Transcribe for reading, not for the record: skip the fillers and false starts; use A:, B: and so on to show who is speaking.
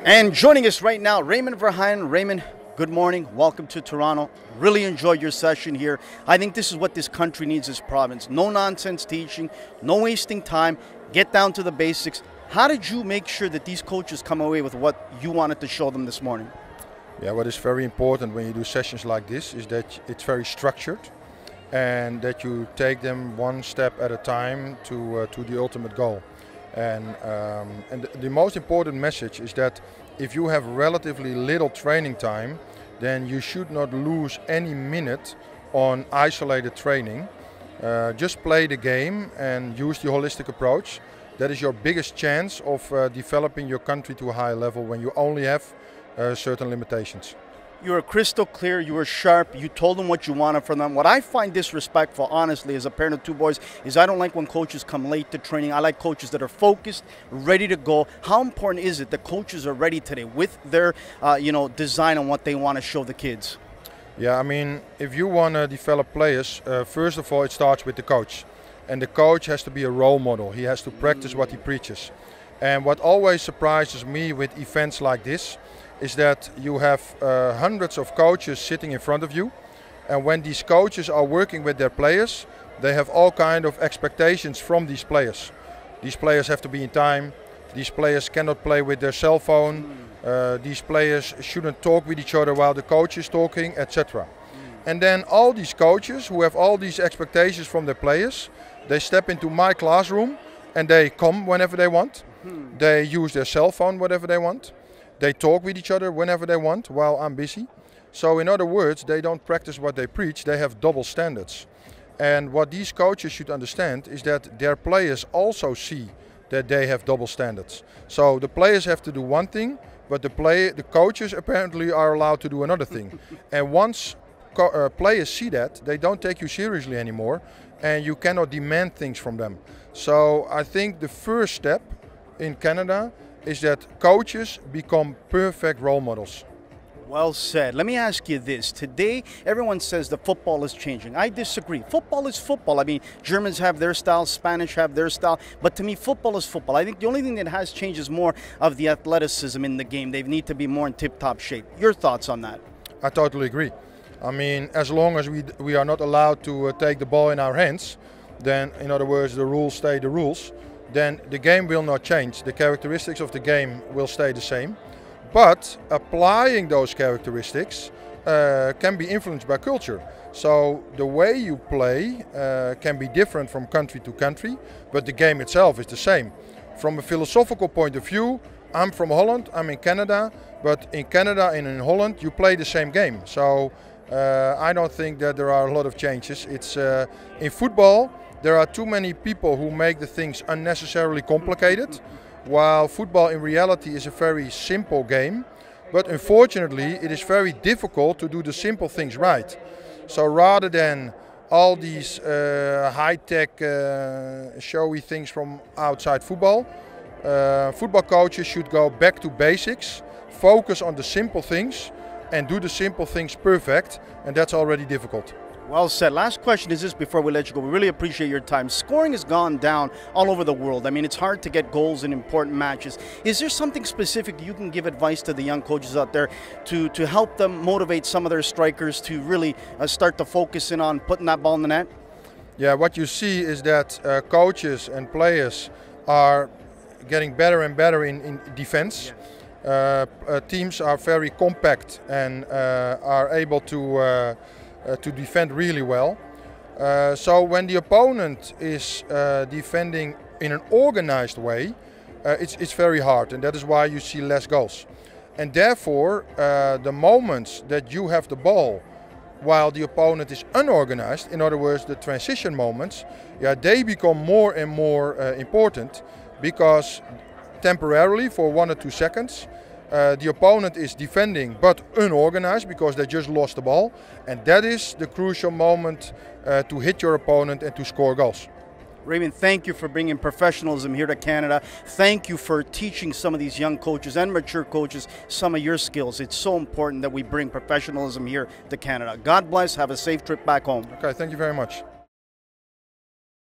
A: And joining us right now, Raymond Verheijen. Raymond, good morning. Welcome to Toronto. Really enjoyed your session here. I think this is what this country needs, this province. No nonsense teaching, no wasting time. Get down to the basics. How did you make sure that these coaches come away with what you wanted to show them this morning?
B: Yeah, what is very important when you do sessions like this is that it's very structured and that you take them one step at a time to the ultimate goal. And the most important message is that if you have relatively little training time, then you should not lose any minute on isolated training. Just play the game and use the holistic approach. That is your biggest chance of developing your country to a high level when you only have certain limitations.
A: You were crystal clear, you were sharp, you told them what you wanted from them. What I find disrespectful, honestly, as a parent of two boys, is I don't like when coaches come late to training. I like coaches that are focused, ready to go. How important is it that coaches are ready today with their design on what they want to show the kids?
B: Yeah, I mean, if you want to develop players, first of all, it starts with the coach. And the coach has to be a role model. He has to practice what he preaches. And what always surprises me with events like this is that you have hundreds of coaches sitting in front of you, and when these coaches are working with their players, they have all kind of expectations from these players. These players have to be in time, these players cannot play with their cell phone, these players shouldn't talk with each other while the coach is talking, etc. And then all these coaches who have all these expectations from their players, they step into my classroom and they come whenever they want, they use their cell phone whenever they want. They talk with each other whenever they want while I'm busy. So in other words, they don't practice what they preach, they have double standards. And what these coaches should understand is that their players also see that they have double standards. So the players have to do one thing, but the coaches apparently are allowed to do another thing. And once players see that, they don't take you seriously anymore and you cannot demand things from them. So I think the first step in Canada is that coaches become perfect role models.
A: Well said. Let me ask you this. Today, everyone says that football is changing. I disagree. Football is football. I mean, Germans have their style, Spanish have their style, but to me, football is football. I think the only thing that has changed is more of the athleticism in the game. They need to be more in tip-top shape. Your thoughts on that?
B: I totally agree. I mean, as long as we are not allowed to take the ball in our hands, then, in other words, the rules stay the rules, then the game will not change. The characteristics of the game will stay the same. But applying those characteristics can be influenced by culture. So the way you play can be different from country to country, but the game itself is the same. From a philosophical point of view, I'm from Holland, I'm in Canada, but in Canada and in Holland you play the same game. So I don't think that there are a lot of changes. It's in football, there are too many people who make the things unnecessarily complicated, while football in reality is a very simple game. But unfortunately, it is very difficult to do the simple things right. So rather than all these high-tech, showy things from outside football, football coaches should go back to basics, focus on the simple things, and do the simple things perfect, and that's already difficult.
A: Well said. Last question is this before we let you go. We really appreciate your time. Scoring has gone down all over the world. I mean, it's hard to get goals in important matches. Is there something specific you can give advice to the young coaches out there to help them motivate some of their strikers to really start to focus in on putting that ball in the net?
B: Yeah, what you see is that coaches and players are getting better and better in defense. Yes. Teams are very compact and are able to defend really well. So when the opponent is defending in an organized way, it's very hard, and that is why you see less goals. And therefore, the moments that you have the ball while the opponent is unorganized, in other words, the transition moments, yeah, they become more and more important, because temporarily, for 1 or 2 seconds, the opponent is defending but unorganized because they just lost the ball, and that is the crucial moment to hit your opponent and to score goals.
A: Raymond, thank you for bringing professionalism here to Canada. Thank you for teaching some of these young coaches and mature coaches some of your skills. It's so important that we bring professionalism here to Canada. God bless. Have a safe trip back home.
B: Okay, thank you very much.